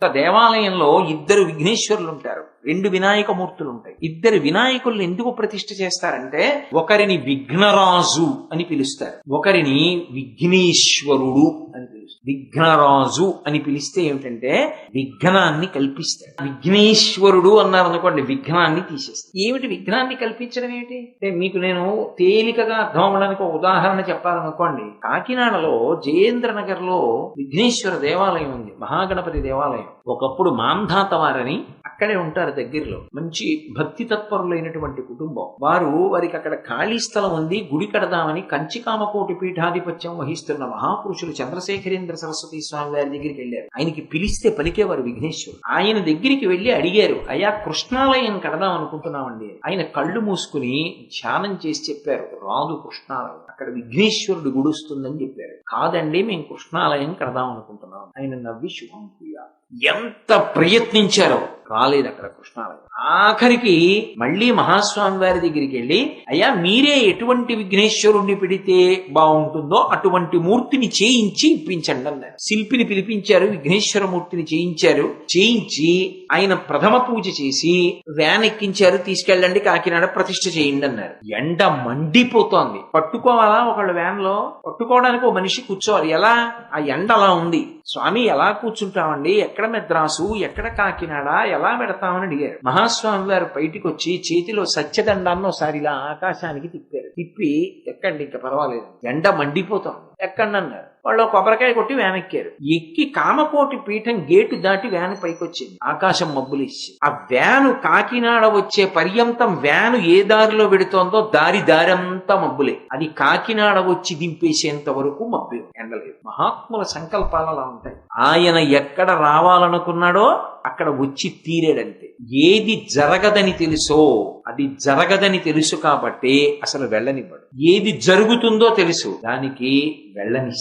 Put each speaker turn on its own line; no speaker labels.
దేవాలయంలో ఇద్దరు విఘ్నేశ్వరులు ఉంటారు, రెండు వినాయక మూర్తులు ఉంటాయి. ఇద్దరు వినాయకుల్ని ఎందుకు ప్రతిష్ఠ చేస్తారంటే ఒకరిని విఘ్నరాజు అని పిలుస్తారు, ఒకరిని విఘ్నేశ్వరుడు అని పిలుస్తారు. విఘ్నరాజు అని పిలిస్తే ఏమిటంటే విఘ్నాన్ని కల్పిస్తాడు. విఘ్నేశ్వరుడు అన్నారనుకోండి విఘ్నాన్ని తీసేస్తాడు. ఏమిటి విఘ్నాన్ని కల్పించడం ఏమిటి అంటే మీకు నేను తేలికగా అర్థం అవ్వడానికి ఒక ఉదాహరణ చెప్పాలనుకోండి. కాకినాడలో జయేంద్ర నగర్ లో విఘ్నేశ్వర దేవాలయం ఉంది, మహాగణపతి దేవాలయం. ఒకప్పుడు మాంధాత వారని అక్కడే ఉంటారు దగ్గరలో, మంచి భక్తి తత్పరులైనటువంటి కుటుంబం వారికి అక్కడ ఖాళీ స్థలం ఉంది, గుడి కడదామని కంచికామకోటి పీఠాధిపత్యం వహిస్తున్న మహాపురుషులు చంద్రశేఖరేంద్ర సరస్వతి స్వామి వారి దగ్గరికి వెళ్ళారు. ఆయనకి పిలిస్తే పలికేవారు విఘ్నేశ్వరుడు. ఆయన దగ్గరికి వెళ్లి అడిగారు, అయ్యా కృష్ణాలయం కడదాం అనుకుంటున్నామండి. ఆయన కళ్ళు మూసుకుని ధ్యానం చేసి చెప్పారు, రాదు కృష్ణాలయం, అక్కడ విఘ్నేశ్వరుడు గుడుస్తుందని చెప్పారు. కాదండి మేము కృష్ణాలయం కడదాం అనుకుంటున్నాం. ఆయన నవ్వి శుభం పూయా. ఎంత ప్రయత్నించారో రాలేదు అక్కడ కృష్ణాలయం. ఆఖరికి మళ్ళీ మహాస్వామి వారి దగ్గరికి వెళ్ళి, అయ్యా మీరే ఎటువంటి విఘ్నేశ్వరుణ్ణి పెడితే బాగుంటుందో అటువంటి మూర్తిని చేయించి ఇప్పించండి అన్నారు. శిల్పిని పిలిపించారు, విఘ్నేశ్వర మూర్తిని చేయించి ఆయన ప్రథమ పూజ చేసి వ్యాన్ ఎక్కించారు, తీసుకెళ్ళండి కాకినాడ ప్రతిష్ఠ చేయండి అన్నారు. ఎండ మండిపోతోంది, పట్టుకోవాలా ఒకళ్ళు వ్యాన్ లో, పట్టుకోవడానికి ఒక మనిషి కూర్చోవాలి. ఎలా? ఆ ఎండ అలా ఉంది. స్వామి ఎలా కూర్చుంటామండి, ఎక్కడ మెద్రాసు, ఎక్కడ కాకినాడ, ఎలా పెడతామని అడిగారు. మహాస్వామి వారు బయటికి వచ్చి చేతిలో సత్యదండాన్ని ఒకసారి ఇలా ఆకాశానికి తిప్పారు. తిప్పి ఎక్కండి ఇంకా పర్వాలేదు, ఎండ మండిపోతాం ఎక్కండి అన్నారు. వాళ్ళు కొబ్బరికాయ కొట్టి వ్యాన్ ఎక్కారు. ఎక్కి కామకోటి పీఠం గేటు దాటి వ్యాన్ పైకి వచ్చింది, ఆకాశం మబ్బులు ఇచ్చి. ఆ వ్యాను కాకినాడ వచ్చే పర్యంతం వ్యాను ఏ దారిలో పెడుతోందో దారంతా మబ్బులే. అది కాకినాడ వచ్చి దింపేసేంత వరకు మబ్బు, ఎండలేదు. మహాత్ముల సంకల్పాలు అలా ఉంటాయి. ఆయన ఎక్కడ రావాలనుకున్నాడో అక్కడ వచ్చి తీరేడంతే. ఏది జరగదని తెలుసో అది జరగదని తెలుసు కాబట్టి అసలు వెళ్ళనివ్వడు. ఏది జరుగుతుందో తెలుసు, దానికి వెళ్ళనిస్తాడు.